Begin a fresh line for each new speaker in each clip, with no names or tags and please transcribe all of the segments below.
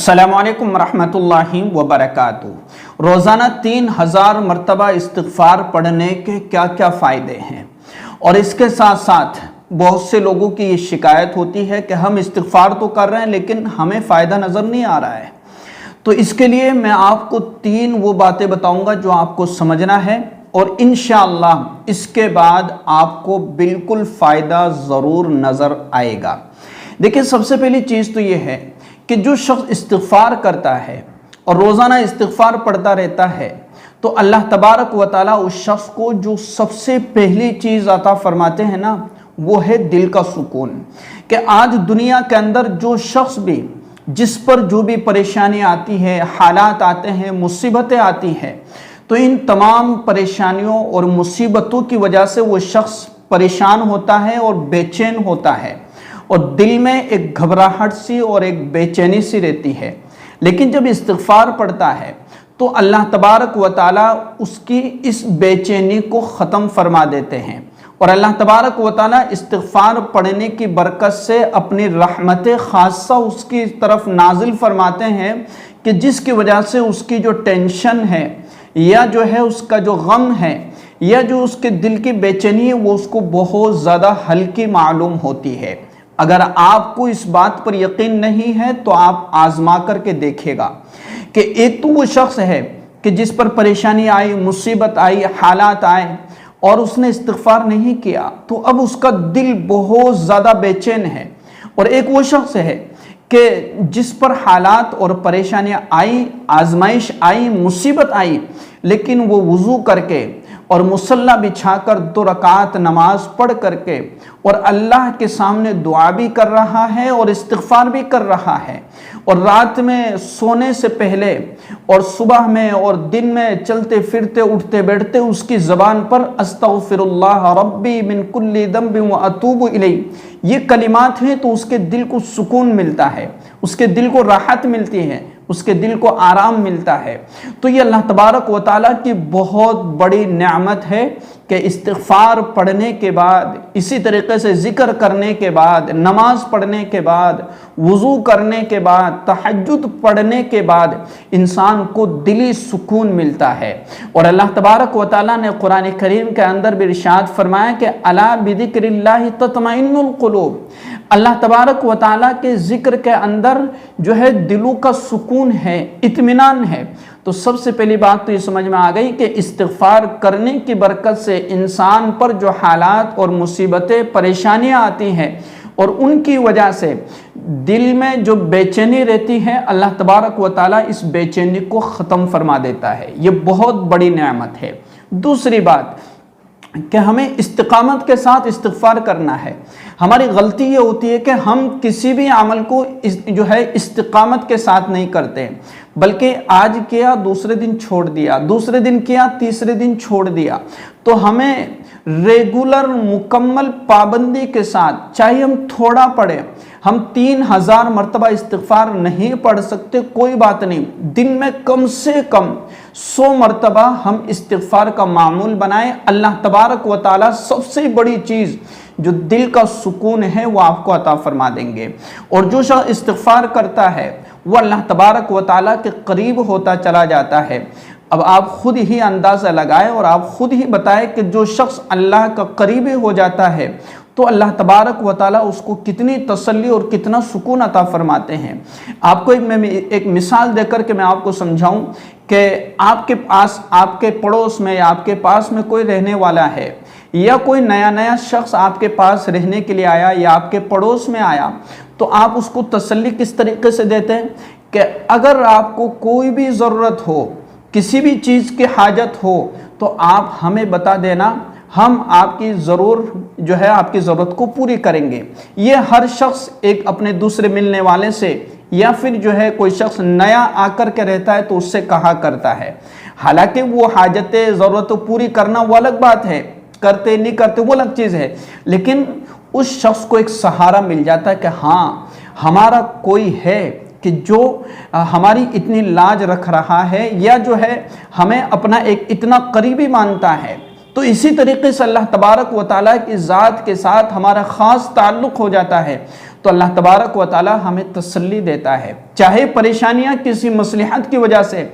السلام علیکم ورحمۃ اللہ وبرکاتہ۔ روزانہ 3000 مرتبہ استغفار پڑھنے کے کیا کیا فائدے ہیں، اور اس کے ساتھ ساتھ بہت سے لوگوں کی یہ شکایت ہوتی ہے کہ ہم استغفار تو کر رہے ہیں لیکن ہمیں فائدہ نظر نہیں آ رہا ہے۔ تو اس کے لیے میں آپ کو 3 وہ باتیں بتاؤں گا جو آپ کو سمجھنا ہے، اور انشاءاللہ اس کے بعد آپ کو بالکل فائدہ ضرور نظر آئے گا۔ دیکھیں، سب سے پہلی چیز تو یہ ہے کہ جو شخص استغفار کرتا ہے اور روزانہ استغفار پڑھتا رہتا ہے تو اللہ تبارک و تعالیٰ اس شخص کو جو سب سے پہلی چیز عطا فرماتے ہیں نا، وہ ہے دل کا سکون۔ کہ آج دنیا کے اندر جو شخص بھی، جس پر جو بھی پریشانی آتی ہے، حالات آتے ہیں، مصیبتیں آتی ہیں، تو ان تمام پریشانیوں اور مصیبتوں کی وجہ سے وہ شخص پریشان ہوتا ہے اور بے چین ہوتا ہے، اور دل میں ایک گھبراہٹ سی اور ایک بے چینی سی رہتی ہے۔ لیکن جب استغفار پڑھتا ہے تو اللہ تبارک و تعالیٰ اس کی اس بے چینی کو ختم فرما دیتے ہیں، اور اللہ تبارک و تعالیٰ استغفار پڑھنے کی برکت سے اپنی رحمت خاصہ اس کی طرف نازل فرماتے ہیں، کہ جس کی وجہ سے اس کی جو ٹینشن ہے، یا جو ہے اس کا جو غم ہے، یا جو اس کے دل کی بے چینی ہے، وہ اس کو بہت زیادہ ہلکی معلوم ہوتی ہے۔ اگر آپ کو اس بات پر یقین نہیں ہے تو آپ آزما کر کے دیکھے گا کہ ایک تو وہ شخص ہے کہ جس پر پریشانی آئی، مصیبت آئی، حالات آئے، اور اس نے استغفار نہیں کیا تو اب اس کا دل بہت زیادہ بے چین ہے۔ اور ایک وہ شخص ہے کہ جس پر حالات اور پریشانیاں آئی، آزمائش آئی، مصیبت آئی، لیکن وہ وضو کر کے اور مصلی بچھا کر 2 رکعت نماز پڑھ کر کے اور اللہ کے سامنے دعا بھی کر رہا ہے اور استغفار بھی کر رہا ہے، اور رات میں سونے سے پہلے اور صبح میں اور دن میں چلتے پھرتے اٹھتے بیٹھتے اس کی زبان پر استغفر اللہ ربی من کل ذنب واتوب الیہ یہ کلمات ہیں، تو اس کے دل کو سکون ملتا ہے، اس کے دل کو راحت ملتی ہے، اس کے دل کو آرام ملتا ہے۔ تو یہ اللہ تبارک و تعالیٰ کی بہت بڑی نعمت ہے کہ استغفار پڑھنے کے بعد، اسی طریقے سے ذکر کرنے کے بعد، نماز پڑھنے کے بعد، وضو کرنے کے بعد، تہجد پڑھنے کے بعد انسان کو دلی سکون ملتا ہے۔ اور اللہ تبارک و تعالیٰ نے قرآن کریم کے اندر بھی ارشاد فرمایا کہ الا بذکر اللہ تطمئن القلوب، اللہ تبارک و تعالیٰ کے ذکر کے اندر جو ہے دلوں کا سکون ہے، اطمینان ہے۔ تو سب سے پہلی بات تو یہ سمجھ میں آ گئی کہ استغفار کرنے کی برکت سے انسان پر جو حالات اور مصیبتیں، پریشانیاں آتی ہیں، اور ان کی وجہ سے دل میں جو بے چینی رہتی ہے، اللہ تبارک و تعالیٰ اس بے چینی کو ختم فرما دیتا ہے۔ یہ بہت بڑی نعمت ہے۔ دوسری بات کہ ہمیں استقامت کے ساتھ استغفار کرنا ہے۔ ہماری غلطی یہ ہوتی ہے کہ ہم کسی بھی عمل کو جو ہے استقامت کے ساتھ نہیں کرتے، بلکہ آج کیا دوسرے دن چھوڑ دیا، دوسرے دن کیا تیسرے دن چھوڑ دیا۔ تو ہمیں ریگولر مکمل پابندی کے ساتھ، چاہے ہم تھوڑا پڑھیں، ہم 3000 مرتبہ استغفار نہیں پڑھ سکتے، کوئی بات نہیں، دن میں کم سے کم 100 مرتبہ ہم استغفار کا معمول بنائیں۔ اللہ تبارک و تعالیٰ سب سے بڑی چیز جو دل کا سکون ہے وہ آپ کو عطا فرما دیں گے، اور جو شخص استغفار کرتا ہے وہ اللہ تبارک و تعالیٰ کے قریب ہوتا چلا جاتا ہے۔ اب آپ خود ہی اندازہ لگائیں اور آپ خود ہی بتائیں کہ جو شخص اللہ کا قریبی ہو جاتا ہے تو اللہ تبارک و تعالیٰ اس کو کتنی تسلی اور کتنا سکون عطا فرماتے ہیں۔ آپ کو ایک مثال دے کر کے میں آپ کو سمجھاؤں کہ آپ کے پاس، آپ کے پڑوس میں یا آپ کے پاس میں کوئی رہنے والا ہے، یا کوئی نیا شخص آپ کے پاس رہنے کے لیے آیا یا آپ کے پڑوس میں آیا، تو آپ اس کو تسلی کس طریقے سے دیتے ہیں کہ اگر آپ کو کوئی بھی ضرورت ہو، کسی بھی چیز کی حاجت ہو، تو آپ ہمیں بتا دینا، ہم آپ کی آپ کی ضرورت کو پوری کریں گے۔ یہ ہر شخص ایک اپنے دوسرے ملنے والے سے، یا پھر جو ہے کوئی شخص نیا آ کر کے رہتا ہے تو اس سے کہا کرتا ہے۔ حالانکہ وہ حاجتیں، ضرورتوں پوری کرنا وہ الگ بات ہے، کرتے نہیں کرتے وہ الگ چیز ہے، لیکن اس شخص کو ایک سہارا مل جاتا ہے کہ ہاں ہمارا کوئی ہے کہ جو ہماری اتنی لاج رکھ رہا ہے، یا جو ہے ہمیں اپنا ایک اتنا قریبی مانتا ہے۔ تو اسی طریقے سے اللہ تبارک و تعالیٰ کی ذات کے ساتھ ہمارا خاص تعلق ہو جاتا ہے، تو اللہ تبارک و تعالی ہمیں تسلی دیتا ہے، چاہے پریشانیاں کسی مصلحت کی وجہ سے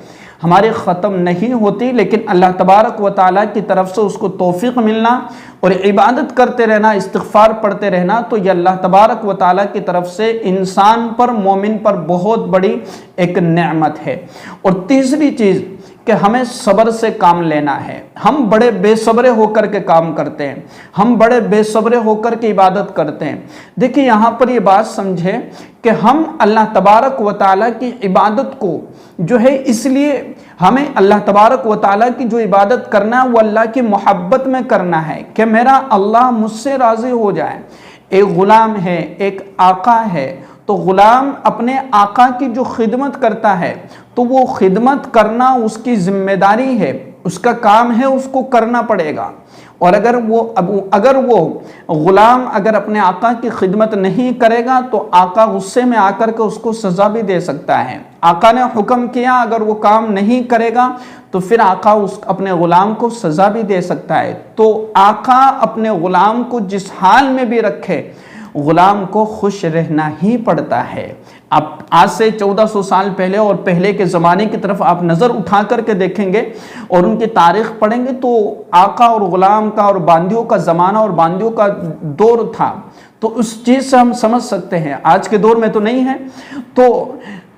ہماری ختم نہیں ہوتی، لیکن اللہ تبارک و تعالیٰ کی طرف سے اس کو توفیق ملنا اور عبادت کرتے رہنا، استغفار پڑھتے رہنا، تو یہ اللہ تبارک و تعالیٰ کی طرف سے انسان پر، مومن پر بہت بڑی ایک نعمت ہے۔ اور تیسری چیز کہ ہمیں صبر سے کام لینا ہے۔ ہم بڑے بے صبرے ہو کر کے کام کرتے ہیں، ہم بڑے بے صبرے ہو کر کے عبادت کرتے ہیں۔ دیکھیں یہاں پر یہ بات سمجھے کہ ہم اللہ تبارک و تعالیٰ کی عبادت کو جو ہے، اس لیے ہمیں اللہ تبارک و تعالیٰ کی جو عبادت کرنا ہے وہ اللہ کی محبت میں کرنا ہے کہ میرا اللہ مجھ سے راضی ہو جائے۔ ایک غلام ہے، ایک آقا ہے، تو غلام اپنے آقا کی جو خدمت کرتا ہے تو وہ خدمت کرنا اس کی ذمہ داری ہے، اس کا کام ہے، اس کو کرنا پڑے گا۔ اور اگر وہ غلام اگر اپنے آقا کی خدمت نہیں کرے گا تو آقا غصے میں آ کر کے اس کو سزا بھی دے سکتا ہے۔ آقا نے حکم کیا، اگر وہ کام نہیں کرے گا تو پھر آقا اپنے غلام کو سزا بھی دے سکتا ہے۔ تو آقا اپنے غلام کو جس حال میں بھی رکھے، غلام کو خوش رہنا ہی پڑتا ہے۔ اب آج سے 1400 سال پہلے اور پہلے کے زمانے کی طرف آپ نظر اٹھا کر کے دیکھیں گے اور ان کی تاریخ پڑھیں گے تو آقا اور غلام کا اور باندیوں کا زمانہ اور باندیوں کا دور تھا، تو اس چیز سے ہم سمجھ سکتے ہیں۔ آج کے دور میں تو نہیں ہے۔ تو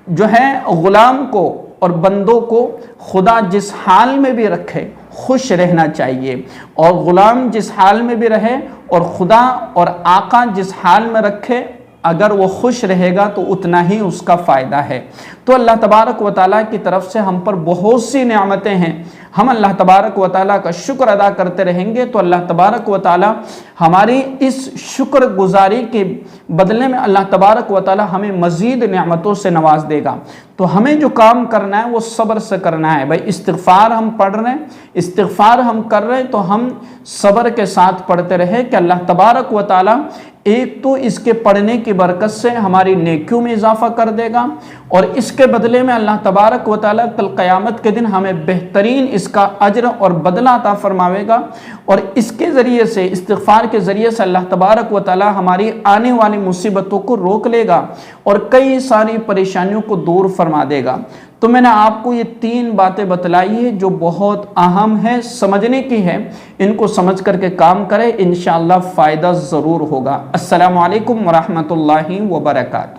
جو ہے غلام کو اور بندوں کو خدا جس حال میں بھی رکھے خوش رہنا چاہیے، اور غلام جس حال میں بھی رہے اور خدا اور آقا جس حال میں رکھے، اگر وہ خوش رہے گا تو اتنا ہی اس کا فائدہ ہے۔ تو اللہ تبارک و تعالیٰ کی طرف سے ہم پر بہت سی نعمتیں ہیں، ہم اللہ تبارک و تعالیٰ کا شکر ادا کرتے رہیں گے تو اللہ تبارک و تعالیٰ ہماری اس شکر گزاری کے بدلے میں اللہ تبارک و تعالیٰ ہمیں مزید نعمتوں سے نواز دے گا۔ تو ہمیں جو کام کرنا ہے وہ صبر سے کرنا ہے۔ بھائی استغفار ہم پڑھ رہے ہیں، استغفار ہم کر رہے ہیں تو ہم صبر کے ساتھ پڑھتے رہے کہ اللہ تبارک و تعالیٰ ایک تو اس کے پڑھنے کی برکت سے ہماری نیکیوں میں اضافہ کر دے گا، اور اس کے بدلے میں اللہ تبارک و تعالیٰ کل قیامت کے دن ہمیں بہترین اس کا اجر اور بدلہ عطا فرماوے گا، اور اس کے ذریعے سے، استغفار کے ذریعے سے اللہ تبارک و تعالیٰ ہماری آنے والی مصیبتوں کو روک لے گا اور کئی ساری پریشانیوں کو دور فرما دے گا۔ تو میں نے آپ کو یہ 3 باتیں بتلائی ہے جو بہت اہم ہے، سمجھنے کی ہے، ان کو سمجھ کر کے کام کرے، انشاءاللہ فائدہ ضرور ہوگا۔ السلام علیکم ورحمۃ اللہ وبرکاتہ۔